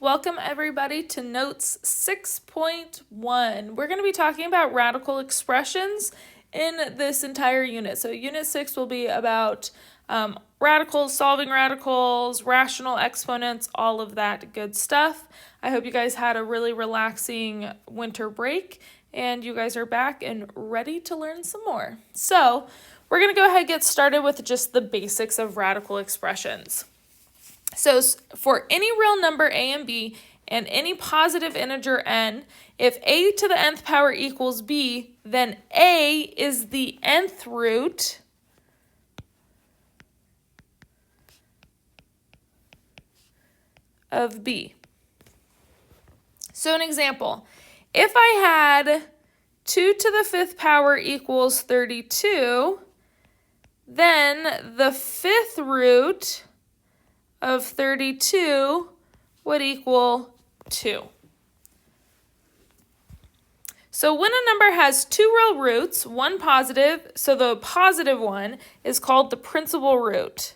Welcome everybody to Notes 6.1. We're going to be talking about radical expressions in this entire unit. So Unit 6 will be about radicals, solving radicals, rational exponents, all of that good stuff. I hope you guys had a really relaxing winter break and you guys are back and ready to learn some more. So we're going to go ahead and get started with just the basics of radical expressions. So for any real number a and b and any positive integer n, if a to the nth power equals b, then a is the nth root of b. So an example, if I had 2 to the 5th power equals 32, then the 5th root of 32 would equal 2. So when a number has two real roots, one positive, so the positive one is called the principal root.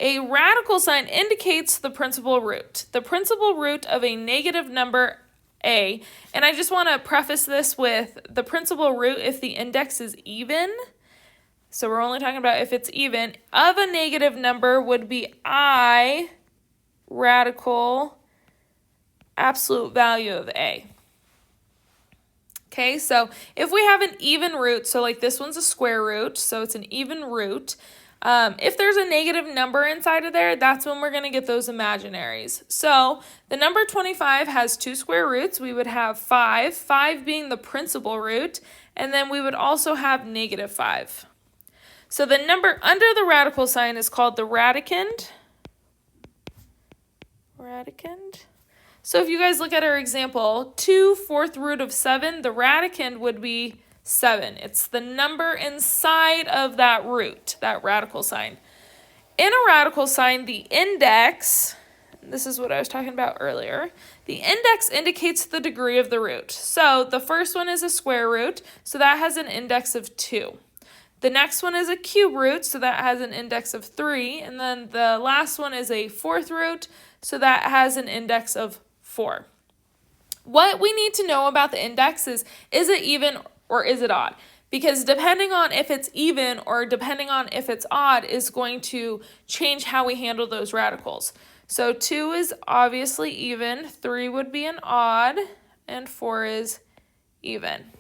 A radical sign indicates the principal root. The principal root of a negative number a, and I just want to preface this with the principal root if the index is even. So we're only talking about if it's even, of a negative number would be I radical absolute value of A. Okay, so if we have an even root, so like this one's a square root, so it's an even root. If there's a negative number inside of there, that's when we're going to get those imaginaries. So the number 25 has two square roots. We would have 5 being the principal root, and then we would also have negative 5. So the number under the radical sign is called the radicand. So if you guys look at our example, 2 4th root of 7, the radicand would be 7. It's the number inside of that root, that radical sign. In a radical sign, the index, this is what I was talking about earlier, the index indicates the degree of the root. So the first one is a square root, so that has an index of 2. The next one is a cube root, so that has an index of 3. And then the last one is a 4th root, so that has an index of 4. What we need to know about the index is it even or is it odd? Because depending on if it's even or depending on if it's odd is going to change how we handle those radicals. So 2 is obviously even, 3 would be an odd, and 4 is even.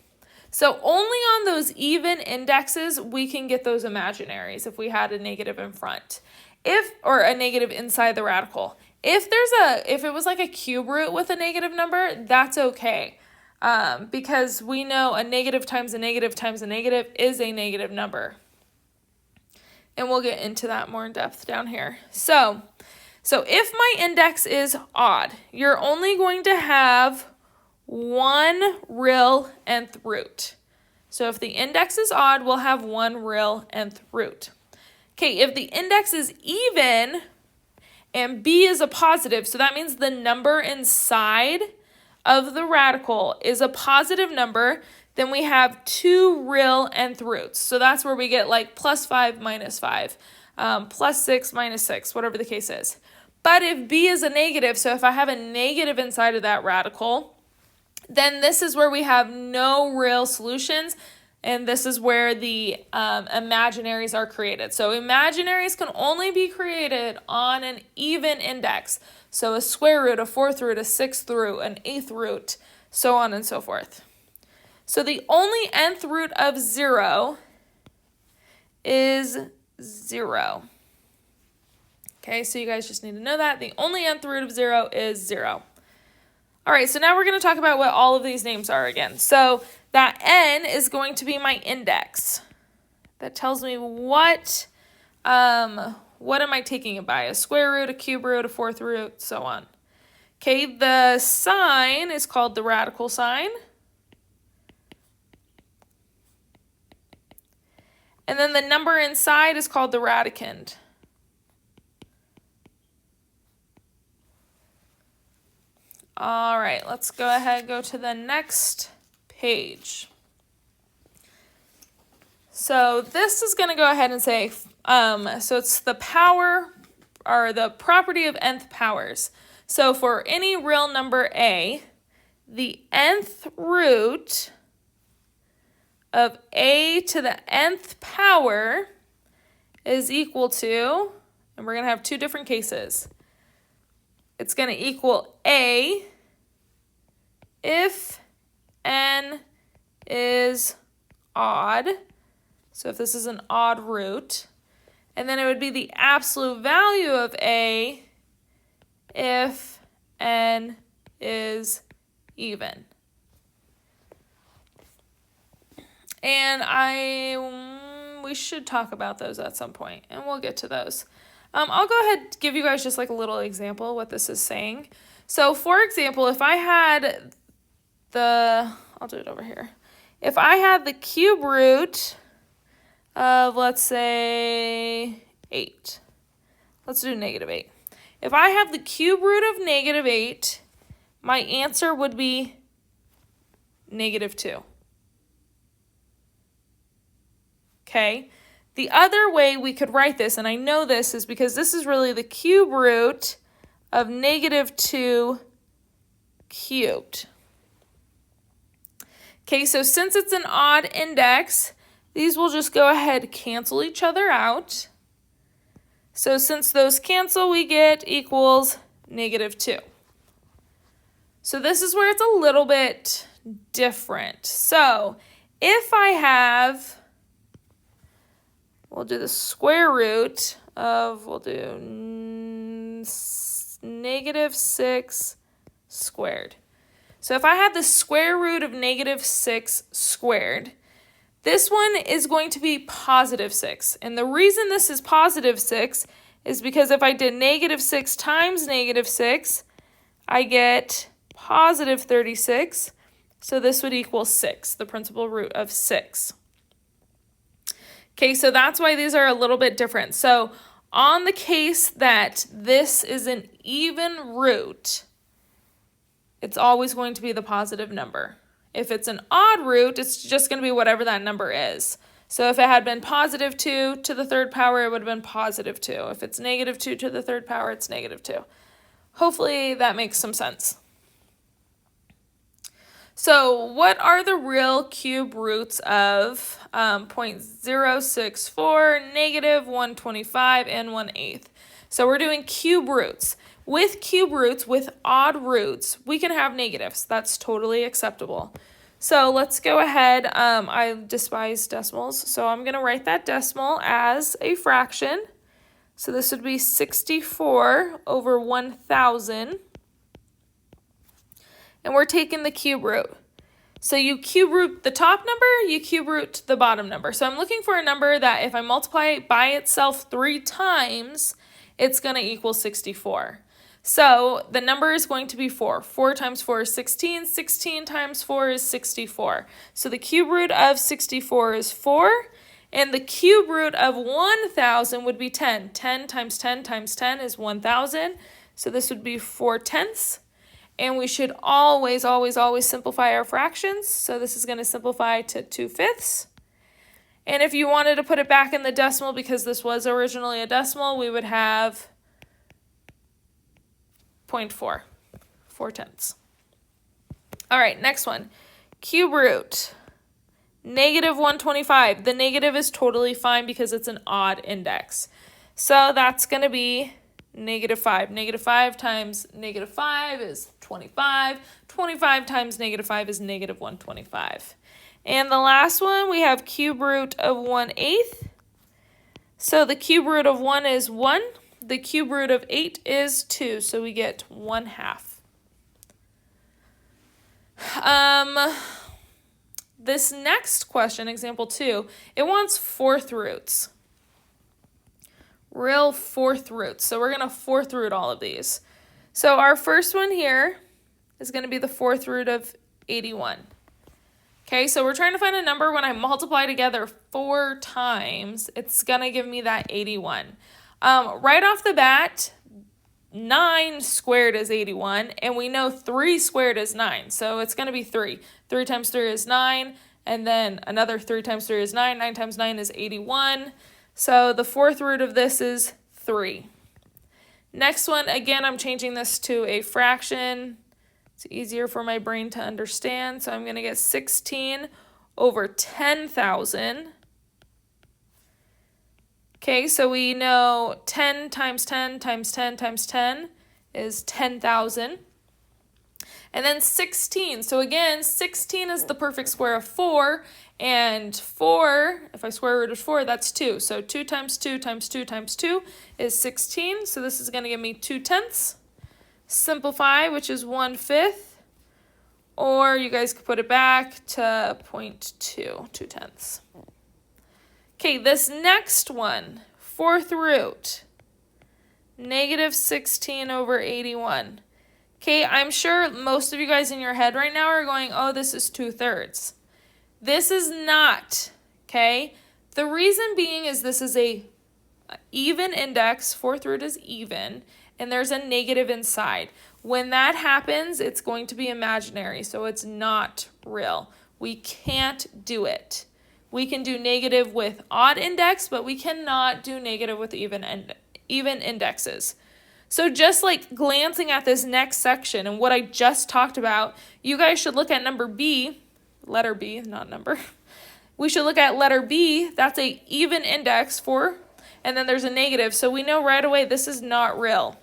So only on those even indexes we can get those imaginaries if we had a negative in front. Or a negative inside the radical. If it was like a cube root with a negative number, that's okay. Because we know a negative times a negative times a negative is a negative number. And we'll get into that more in depth down here. So if my index is odd, you're only going to have one real nth root. So if the index is odd, we'll have one real nth root. Okay, if the index is even and b is a positive, so that means the number inside of the radical is a positive number, then we have two real nth roots. So that's where we get like plus 5 minus 5, plus 6 minus 6, whatever the case is. But if b is a negative, so if I have a negative inside of that radical, then this is where we have no real solutions, and this is where the imaginaries are created. So imaginaries can only be created on an even index. So a square root, a 4th root, a 6th root, an 8th root, so on and so forth. So the only nth root of 0 is 0. Okay, so you guys just need to know that. The only nth root of 0 is 0. All right, so now we're going to talk about what all of these names are again. So that n is going to be my index. That tells me what am I taking it by? A square root, a cube root, a 4th root, so on. Okay, the sign is called the radical sign. And then the number inside is called the radicand. All right, let's go ahead and go to the next page. So this is going to go ahead and say So it's the power, or the property of nth powers. So for any real number a, the nth root of a to the nth power is equal to, and we're going to have two different cases. It's going to equal a if n is odd. So if this is an odd root. And then it would be the absolute value of a if n is even. And we should talk about those at some point, and we'll get to those. I'll go ahead and give you guys just like a little example of what this is saying. So for example, if I had I'll do it over here. If I had the cube root of, let's say, 8. Let's do -8. If I have the cube root of -8, my answer would be -2. Okay? The other way we could write this, and I know this is because this is really the cube root of -2 cubed. Okay, so since it's an odd index, these will just go ahead and cancel each other out. So since those cancel, we get equals -2. So this is where it's a little bit different. So if I have, we'll do the square root of, we'll do -6 squared. So if I had the square root of -6 squared, this one is going to be +6. And the reason this is +6 is because if I did -6 times -6, I get +36. So this would equal 6, the principal root of 6. Okay, so that's why these are a little bit different. So on the case that this is an even root, it's always going to be the positive number. If it's an odd root, it's just going to be whatever that number is. So if it had been +2 to the third power, it would have been +2. If it's -2 to the third power, it's -2. Hopefully that makes some sense. So what are the real cube roots of 0.064, -125, and 1/8? So we're doing cube roots. With cube roots, with odd roots, we can have negatives. That's totally acceptable. So let's go ahead. I despise decimals, so I'm going to write that decimal as a fraction. So this would be 64 over 1,000. And we're taking the cube root. So you cube root the top number, you cube root the bottom number. So I'm looking for a number that if I multiply it by itself 3 times, it's going to equal 64. So the number is going to be 4. 4 times 4 is 16. 16 times 4 is 64. So the cube root of 64 is 4. And the cube root of 1,000 would be 10. 10 times 10 times 10 is 1,000. So this would be 4/10. And we should always, always, always simplify our fractions. So this is going to simplify to 2/5. And if you wanted to put it back in the decimal, because this was originally a decimal, we would have 0.4, 4/10. All right, next one. Cube root, -125. The negative is totally fine because it's an odd index. So that's going to be -5. -5 times -5 is 25. 25 times -5 is -125. And the last one, we have cube root of 1/8. So the cube root of 1 is 1. The cube root of 8 is 2. So we get 1/2. This next question, example 2, it wants fourth roots. Real fourth roots. So we're going to fourth root all of these. So our first one here is going to be the fourth root of 81. Okay, so we're trying to find a number when I multiply together 4 times, it's going to give me that 81. Right off the bat, 9 squared is 81, and we know 3 squared is 9, so it's going to be 3. 3 times 3 is 9, and then another 3 times 3 is 9. 9 times 9 is 81. So the fourth root of this is 3. Next one, again, I'm changing this to a fraction. It's easier for my brain to understand. So I'm going to get 16 over 10,000. Okay, so we know 10 times 10 times 10 times 10 is 10,000. And then 16. So again, 16 is the perfect square of 4. And 4, if I square root of 4, that's 2. So 2 times 2 times 2 times 2 is 16. So this is going to give me 2/10. Simplify, which is 1/5. Or you guys could put it back to 0.2, 2/10. Okay, this next one, fourth root, negative 16 over 81. Okay, I'm sure most of you guys in your head right now are going, oh, this is 2/3. This is not, okay? The reason being is this is a even index, fourth root is even, and there's a negative inside. When that happens, it's going to be imaginary, so it's not real. We can't do it. We can do negative with odd index, but we cannot do negative with even indexes. So just like glancing at this next section and what I just talked about, you guys should look at number B, letter B, not number. We should look at letter B. That's a even index for, and then there's a negative. So we know right away this is not real.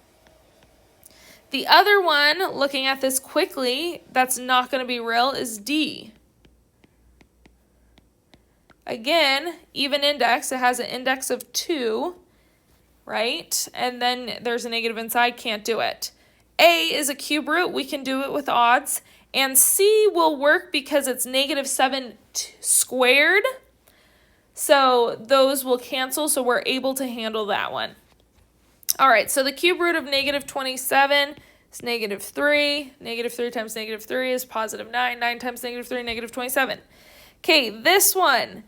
The other one, looking at this quickly, that's not going to be real is D. Again, even index, it has an index of 2, right? And then there's a negative inside, can't do it. A is a cube root, we can do it with odds. And C will work because it's negative 7 squared. So those will cancel, so we're able to handle that one. All right, so the cube root of negative 27 is negative 3. Negative 3 times negative 3 is positive 9. 9 times negative 3, negative 27. Okay, this one.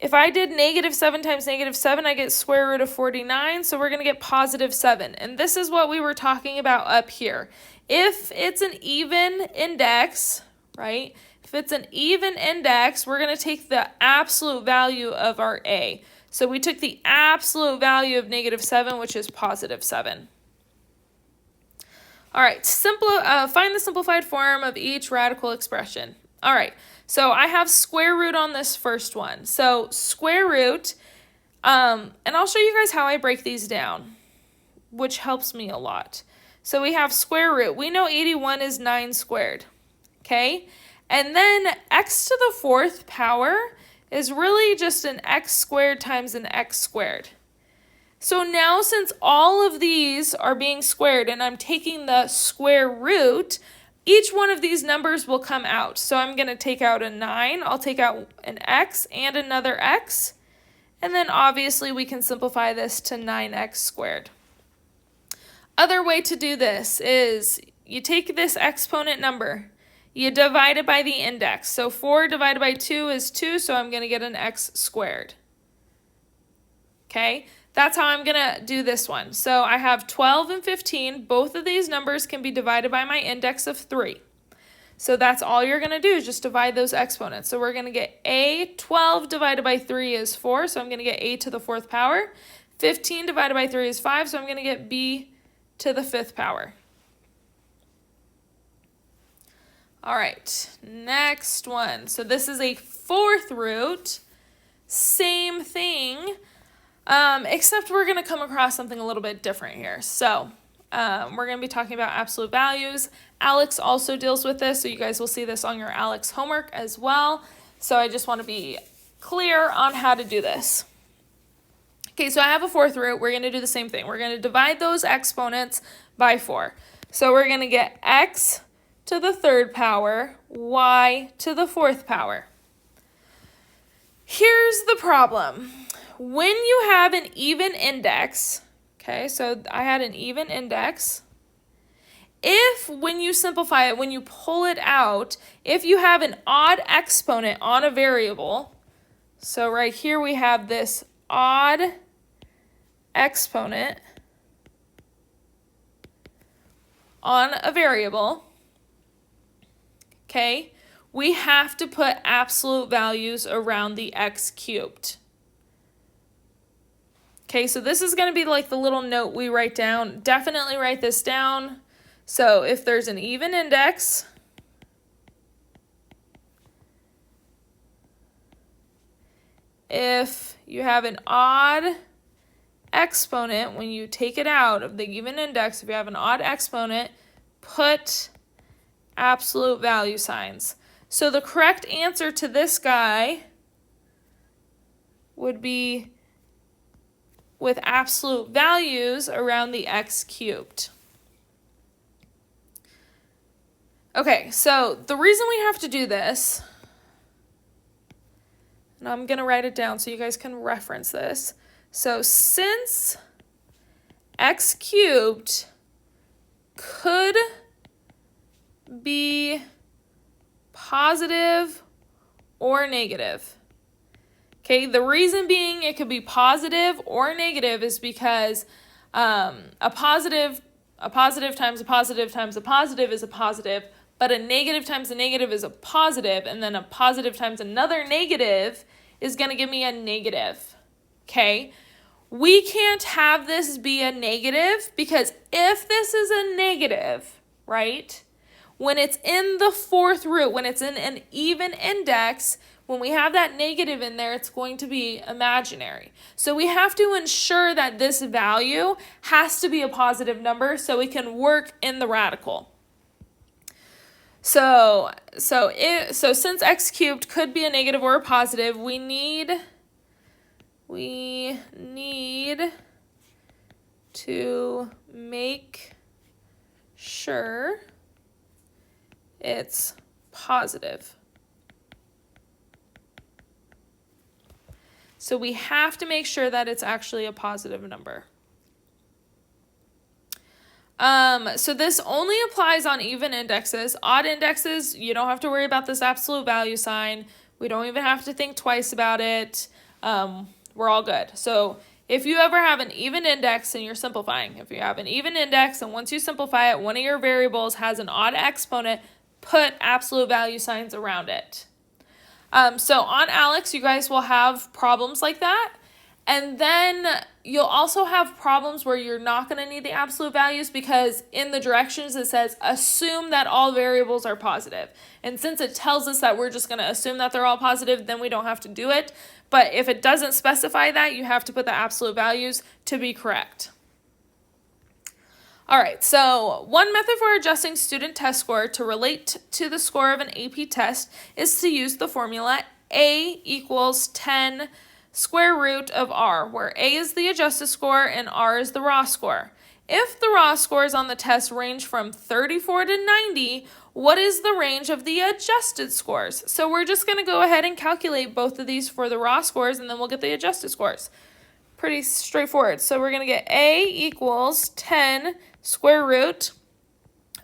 If I did negative 7 times negative 7, I get square root of 49, so we're going to get positive 7. And this is what we were talking about up here. If it's an even index, right? If it's an even index, we're going to take the absolute value of our A. So we took the absolute value of negative 7, which is positive 7. All right, find the simplified form of each radical expression. All right, so I have square root on this first one. So square root, and I'll show you guys how I break these down, which helps me a lot. So we have square root. We know 81 is 9 squared, okay? And then x to the 4th power is really just an x squared times an x squared. So now since all of these are being squared and I'm taking the square root, each one of these numbers will come out. So I'm going to take out a 9, I'll take out an x and another x, and then obviously we can simplify this to 9x squared. Other way to do this is you take this exponent number, you divide it by the index. So 4 divided by 2 is 2, so I'm going to get an x squared. Okay, that's how I'm going to do this one. So I have 12 and 15. Both of these numbers can be divided by my index of 3. So that's all you're going to do is just divide those exponents. So we're going to get a 12 divided by 3 is 4, so I'm going to get a to the 4th power. 15 divided by 3 is 5, so I'm going to get b to the 5th power. All right, next one. So this is a 4th root. Same thing, except we're going to come across something a little bit different here. So we're going to be talking about absolute values. Alex also deals with this, so you guys will see this on your Alex homework as well. So I just want to be clear on how to do this. Okay, so I have a 4th root. We're going to do the same thing. We're going to divide those exponents by 4. So we're going to get x to the 3rd power, y to the 4th power. Here's the problem. When you have an even index, okay, so I had an even index. If, when you simplify it, when you pull it out, if you have an odd exponent on a variable, so right here we have this odd exponent on a variable, okay, we have to put absolute values around the x cubed. Okay, so this is going to be like the little note we write down. Definitely write this down. So if there's an even index, if you have an odd exponent, when you take it out of the even index, if you have an odd exponent, put absolute value signs. So the correct answer to this guy would be with absolute values around the x cubed. Okay, so the reason we have to do this, and I'm going to write it down so you guys can reference this. So since x cubed could be positive or negative. Okay, the reason being it could be positive or negative is because a positive times a positive times a positive is a positive, but a negative times a negative is a positive, and then a positive times another negative is going to give me a negative. Okay, we can't have this be a negative because if this is a negative, right, when it's in the fourth root, when it's in an even index, when we have that negative in there, it's going to be imaginary. So we have to ensure that this value has to be a positive number so we can work in the radical. So since x cubed could be a negative or a positive, we need to make sure it's positive. So we have to make sure that it's actually a positive number. So this only applies on even indexes. Odd indexes, you don't have to worry about this absolute value sign. We don't even have to think twice about it. We're all good. So if you ever have an even index and you're simplifying, if you have an even index and once you simplify it, one of your variables has an odd exponent, put absolute value signs around it. So on ALEKS, you guys will have problems like that. And then you'll also have problems where you're not going to need the absolute values because in the directions it says assume that all variables are positive. And since it tells us that we're just going to assume that they're all positive, then we don't have to do it. But if it doesn't specify that, you have to put the absolute values to be correct. All right, so one method for adjusting student test score to relate to the score of an AP test is to use the formula A equals 10 square root of R, where A is the adjusted score and R is the raw score. If the raw scores on the test range from 34 to 90, what is the range of the adjusted scores? So we're just going to go ahead and calculate both of these for the raw scores, and then we'll get the adjusted scores. Pretty straightforward. So we're going to get A equals 10 square root.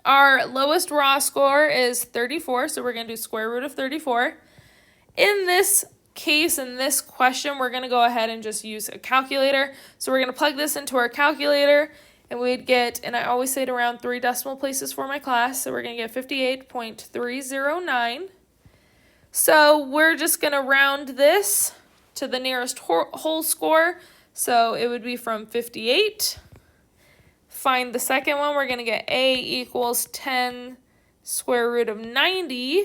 Our lowest raw score is 34, so we're going to do square root of 34. In this case, in this question, we're going to go ahead and just use a calculator. So we're going to plug this into our calculator, and we'd get, and I always say it around 3 decimal places for my class, so we're going to get 58.309. So we're just going to round this to the nearest whole score, so it would be from 58. Find the second one, we're going to get A equals 10 square root of 90.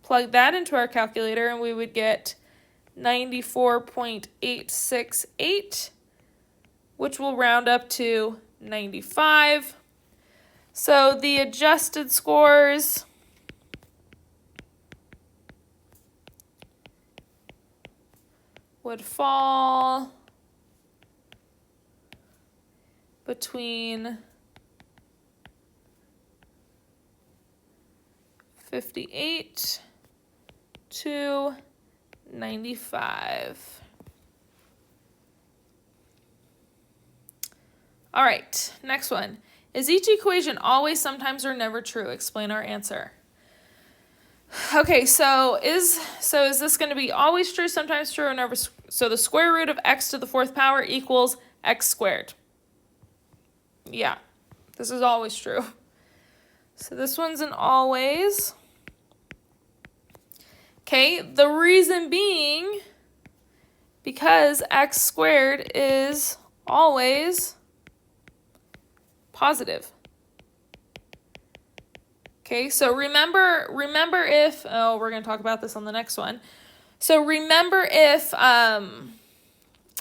Plug that into our calculator, and we would get 94.868, which will round up to 95. So the adjusted scores would fall between 58 to 95. All right, next one. Is each equation always, sometimes, or never true? Explain our answer. Okay, so is this going to be always true, sometimes true, or never? So the square root of x to the 4th power equals x squared. Yeah, this is always true. So this one's an always. Okay, the reason being because x squared is always positive. Okay, so remember if, oh, we're going to talk about this on the next one. So remember if I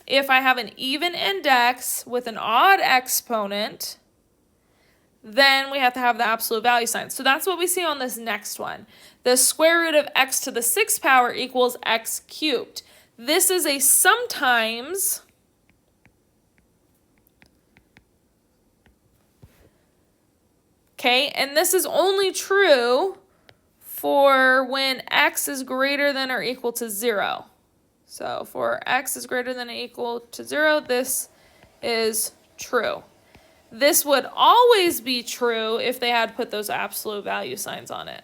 have an even index with an odd exponent, then we have to have the absolute value sign. So that's what we see on this next one. The square root of x to the 6th power equals x cubed. This is a sometimes okay, and this is only true for when x is greater than or equal to 0. So for x is greater than or equal to 0, this is true. This would always be true if they had put those absolute value signs on it.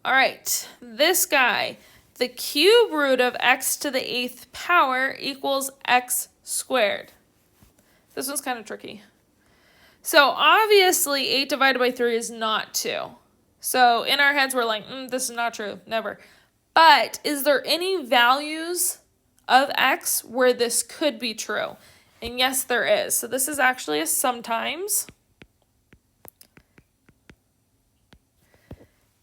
All right, this guy, the cube root of x to the 8th power equals x squared. This one's kind of tricky. So obviously 8 divided by 3 is not 2. So in our heads we're like, this is not true, never. But is there any values of x where this could be true? And yes, there is. So this is actually a sometimes.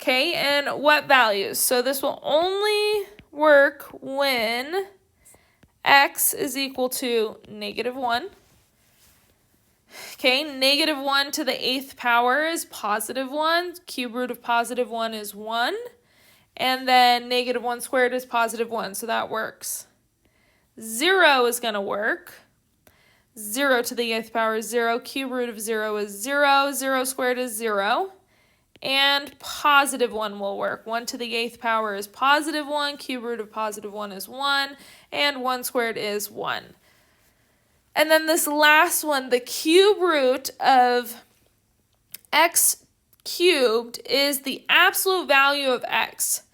Okay, and what values? So this will only work when x is equal to -1. Okay, -1 to the 8th power is +1. Cube root of +1 is 1. And then -1 squared is +1, so that works. 0 is going to work. 0 to the 8th power is 0. Cube root of 0 is 0. 0 squared is 0. And +1 will work. 1 to the 8th power is +1. Cube root of +1 is 1. And 1 squared is 1. And then this last one, the cube root of x cubed is the absolute value of x.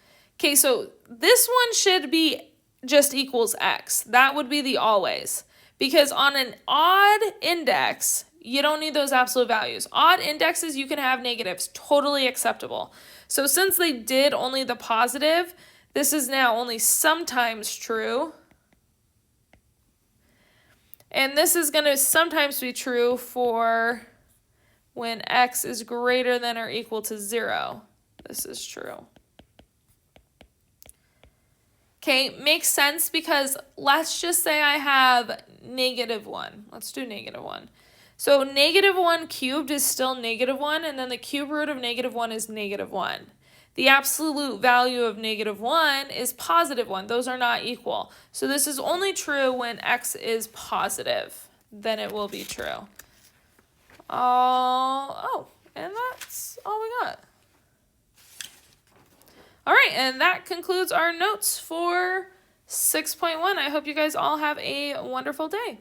Okay, so this one should be just equals x. That would be the always. Because on an odd index, you don't need those absolute values. Odd indexes, you can have negatives. Totally acceptable. So since they did only the positive, this is now only sometimes true. And this is going to sometimes be true for when x is greater than or equal to 0. This is true. Okay, makes sense because let's just say I have -1. Let's do -1. So -1 cubed is still -1, and then the cube root of -1 is -1. The absolute value of -1 is +1. Those are not equal. So this is only true when x is positive. Then it will be true. And that's all we got. All right, and that concludes our notes for 6.1. I hope you guys all have a wonderful day.